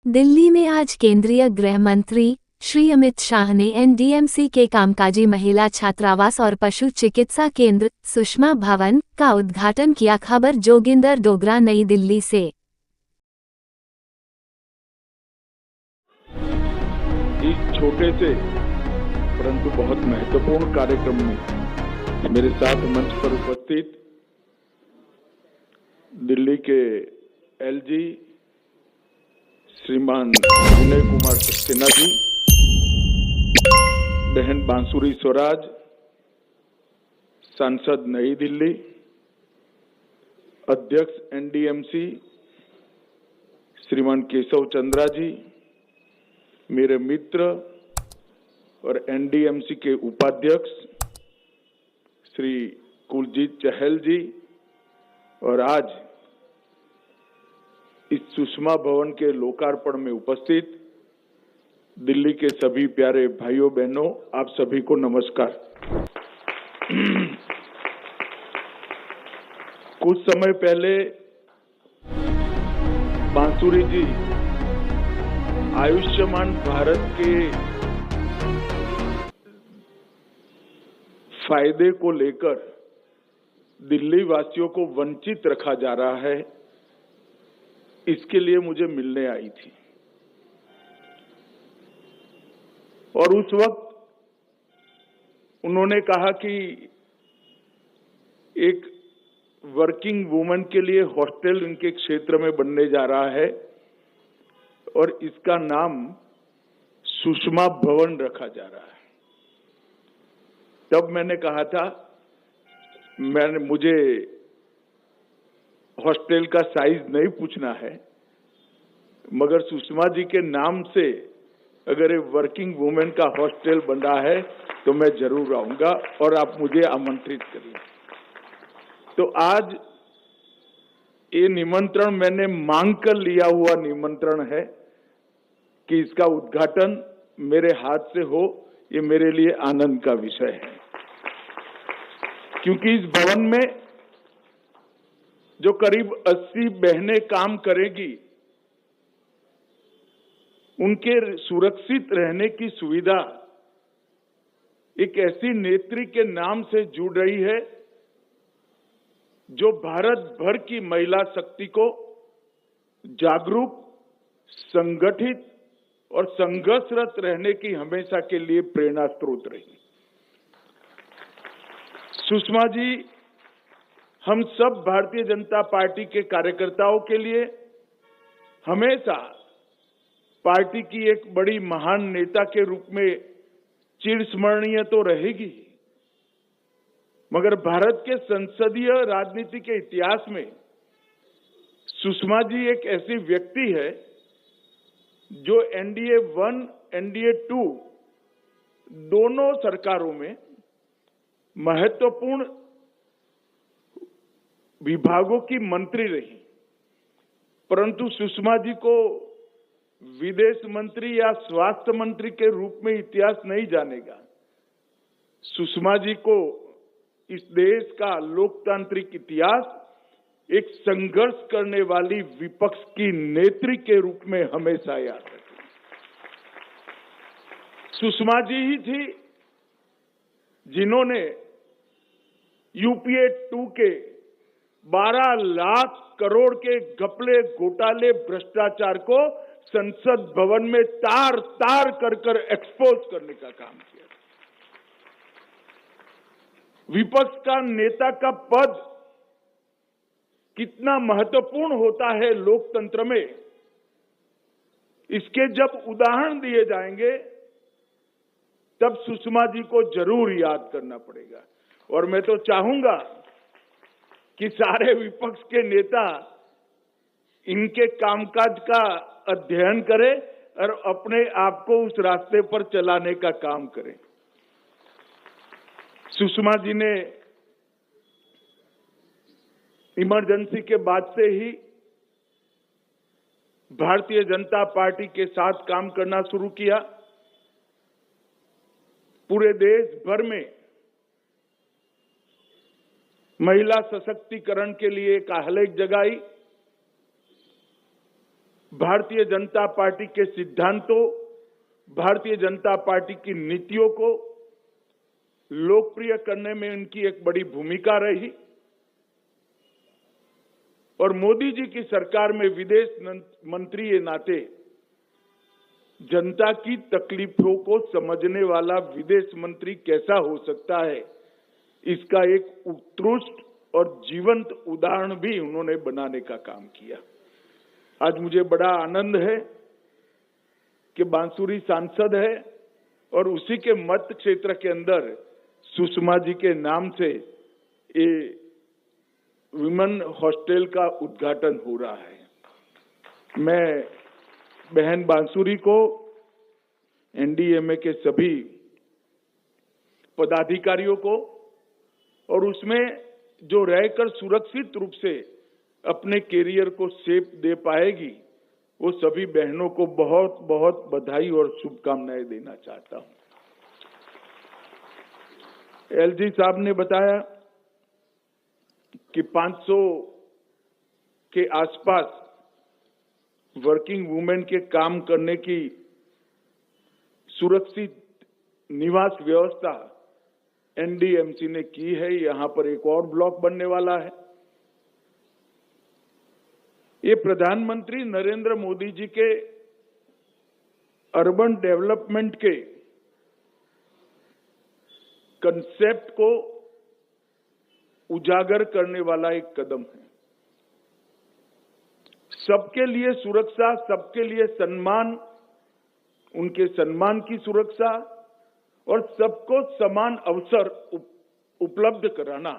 दिल्ली में आज केंद्रीय गृह मंत्री श्री अमित शाह ने एनडीएमसी के कामकाजी महिला छात्रावास और पशु चिकित्सा केंद्र सुषमा भवन का उद्घाटन किया। खबर जोगिंदर डोगरा, नई दिल्ली से। इस छोटे से परंतु बहुत महत्वपूर्ण कार्यक्रम में मेरे साथ मंच पर उपस्थित दिल्ली के एलजी श्रीमान विनय कुमार सक्सेना जी, बहन बांसुरी स्वराज, सांसद नई दिल्ली, अध्यक्ष एनडीएमसी श्रीमान केशव चंद्रा जी, मेरे मित्र और एनडीएमसी के उपाध्यक्ष श्री कुलजीत चहल जी, और आज इस सुषमा भवन के लोकार्पण में उपस्थित दिल्ली के सभी प्यारे भाइयों बहनों, आप सभी को नमस्कार। कुछ समय पहले बांसुरी जी आयुष्मान भारत के फायदे को लेकर दिल्ली वासियों को वंचित रखा जा रहा है, इसके लिए मुझे मिलने आई थी। और उस वक्त उन्होंने कहा कि एक वर्किंग वुमन के लिए हॉस्टल इनके क्षेत्र में बनने जा रहा है और इसका नाम सुषमा भवन रखा जा रहा है। तब मैंने कहा था, मुझे हॉस्टल का साइज नहीं पूछना है, मगर सुषमा जी के नाम से अगर एक वर्किंग वुमेन का हॉस्टल बन रहा है तो मैं जरूर आऊंगा और आप मुझे आमंत्रित करिए। तो आज ये निमंत्रण मैंने मांग कर लिया हुआ निमंत्रण है कि इसका उद्घाटन मेरे हाथ से हो, ये मेरे लिए आनंद का विषय है, क्योंकि इस भवन में जो करीब 80 बहनें काम करेगी, उनके सुरक्षित रहने की सुविधा एक ऐसी नेत्री के नाम से जुड़ रही है जो भारत भर की महिला शक्ति को जागरूक, संगठित और संघर्षरत रहने की हमेशा के लिए प्रेरणा स्रोत रही। सुषमा जी हम सब भारतीय जनता पार्टी के कार्यकर्ताओं के लिए हमेशा पार्टी की एक बड़ी महान नेता के रूप में चिरस्मरणीय तो रहेगी, मगर भारत के संसदीय राजनीति के इतिहास में सुषमा जी एक ऐसी व्यक्ति है जो एनडीए 1, एनडीए 2 दोनों सरकारों में महत्वपूर्ण विभागों की मंत्री रही, परंतु सुषमा जी को विदेश मंत्री या स्वास्थ्य मंत्री के रूप में इतिहास नहीं जानेगा। सुषमा जी को इस देश का लोकतांत्रिक इतिहास एक संघर्ष करने वाली विपक्ष की नेत्री के रूप में हमेशा याद रखेगा। सुषमा जी ही थी जिन्होंने यूपीए 2 के 12 लाख करोड़ के घपले, घोटाले, भ्रष्टाचार को संसद भवन में तार तार कर एक्सपोज करने का काम किया। विपक्ष का नेता का पद कितना महत्वपूर्ण होता है लोकतंत्र में, इसके जब उदाहरण दिए जाएंगे तब सुषमा जी को जरूर याद करना पड़ेगा। और मैं तो चाहूंगा कि सारे विपक्ष के नेता इनके कामकाज का अध्ययन करें और अपने आप को उस रास्ते पर चलाने का काम करें। सुषमा जी ने इमरजेंसी के बाद से ही भारतीय जनता पार्टी के साथ काम करना शुरू किया। पूरे देश भर में महिला सशक्तिकरण के लिए एक आहलेख जगाई। भारतीय जनता पार्टी के सिद्धांतों, भारतीय जनता पार्टी की नीतियों को लोकप्रिय करने में उनकी एक बड़ी भूमिका रही और मोदी जी की सरकार में विदेश मंत्री के नाते जनता की तकलीफों को समझने वाला विदेश मंत्री कैसा हो सकता है, इसका एक उत्कृष्ट और जीवंत उदाहरण भी उन्होंने बनाने का काम किया। आज मुझे बड़ा आनंद है कि बांसुरी सांसद है और उसी के मत क्षेत्र के अंदर सुषमा जी के नाम से ये विमेन हॉस्टल का उद्घाटन हो रहा है। मैं बहन बांसुरी को, एनडीएमए के सभी पदाधिकारियों को और उसमें जो रहकर सुरक्षित रूप से अपने कैरियर को शेप दे पाएगी, वो सभी बहनों को बहुत बहुत बधाई और शुभकामनाएं देना चाहता हूं। एलजी साहब ने बताया कि 500 के आसपास वर्किंग वुमेन के काम करने की सुरक्षित निवास व्यवस्था एनडीएमसी ने की है। यहां पर एक और ब्लॉक बनने वाला है। ये प्रधानमंत्री नरेंद्र मोदी जी के अर्बन डेवलपमेंट के कंसेप्ट को उजागर करने वाला एक कदम है। सबके लिए सुरक्षा, सबके लिए सम्मान, उनके सम्मान की सुरक्षा और सबको समान अवसर उपलब्ध कराना,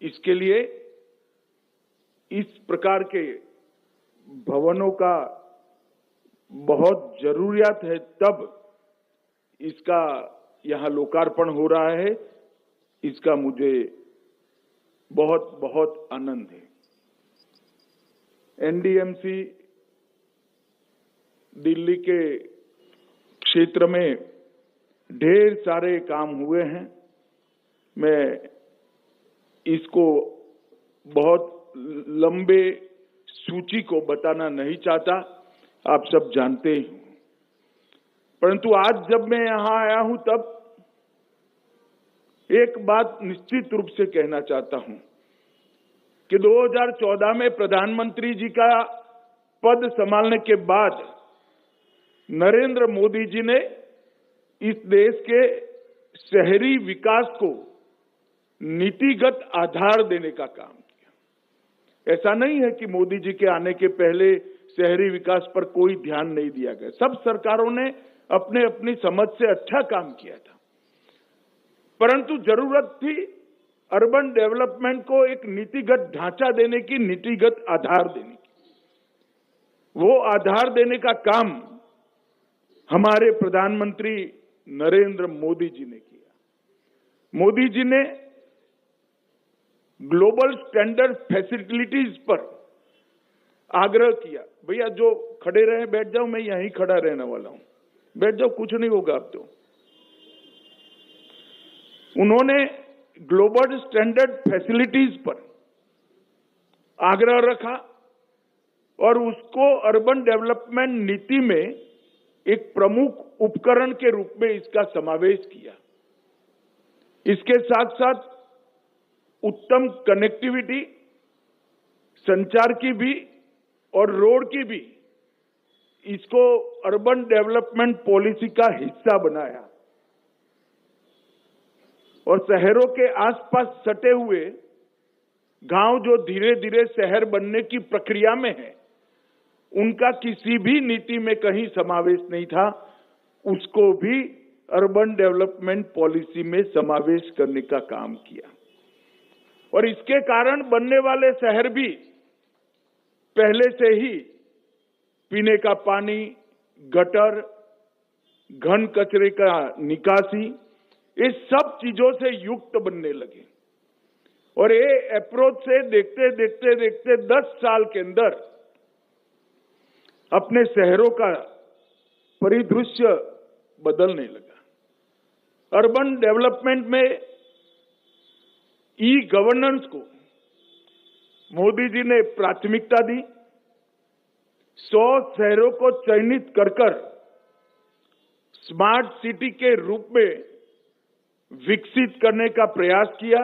इसके लिए इस प्रकार के भवनों का बहुत जरूरियात है। तब इसका यहां लोकार्पण हो रहा है, इसका मुझे बहुत बहुत आनंद है। एनडीएमसी दिल्ली के क्षेत्र में ढेर सारे काम हुए हैं। मैं इसको बहुत लंबे सूची को बताना नहीं चाहता, आप सब जानते ही। परंतु आज जब मैं यहां आया हूं तब एक बात निश्चित रूप से कहना चाहता हूं कि 2014 में प्रधानमंत्री जी का पद संभालने के बाद नरेंद्र मोदी जी ने इस देश के शहरी विकास को नीतिगत आधार देने का काम किया। ऐसा नहीं है कि मोदी जी के आने के पहले शहरी विकास पर कोई ध्यान नहीं दिया गया। सब सरकारों ने अपने अपनी समझ से अच्छा काम किया था, परंतु जरूरत थी अर्बन डेवलपमेंट को एक नीतिगत ढांचा देने की, नीतिगत आधार देने की। वो आधार देने का काम हमारे प्रधानमंत्री नरेंद्र मोदी जी ने किया। मोदी जी ने ग्लोबल स्टैंडर्ड फैसिलिटीज पर आग्रह किया। भैया जो खड़े रहे बैठ जाओ, मैं यहीं खड़ा रहने वाला हूं, बैठ जाओ, कुछ नहीं होगा अब तो। उन्होंने ग्लोबल स्टैंडर्ड फैसिलिटीज पर आग्रह रखा और उसको अर्बन डेवलपमेंट नीति में एक प्रमुख उपकरण के रूप में इसका समावेश किया। इसके साथ साथ उत्तम कनेक्टिविटी, संचार की भी और रोड की भी, इसको अर्बन डेवलपमेंट पॉलिसी का हिस्सा बनाया और शहरों के आसपास सटे हुए गांव जो धीरे धीरे शहर बनने की प्रक्रिया में है, उनका किसी भी नीति में कहीं समावेश नहीं था, उसको भी अर्बन डेवलपमेंट पॉलिसी में समावेश करने का काम किया। और इसके कारण बनने वाले शहर भी पहले से ही पीने का पानी, गटर, घन कचरे का निकासी, इस सब चीजों से युक्त बनने लगे। और ये अप्रोच से देखते देखते देखते 10 साल के अंदर अपने शहरों का परिदृश्य बदलने लगा। अर्बन डेवलपमेंट में ई गवर्नेंस को मोदी जी ने प्राथमिकता दी। 100 शहरों को चयनित कर स्मार्ट सिटी के रूप में विकसित करने का प्रयास किया।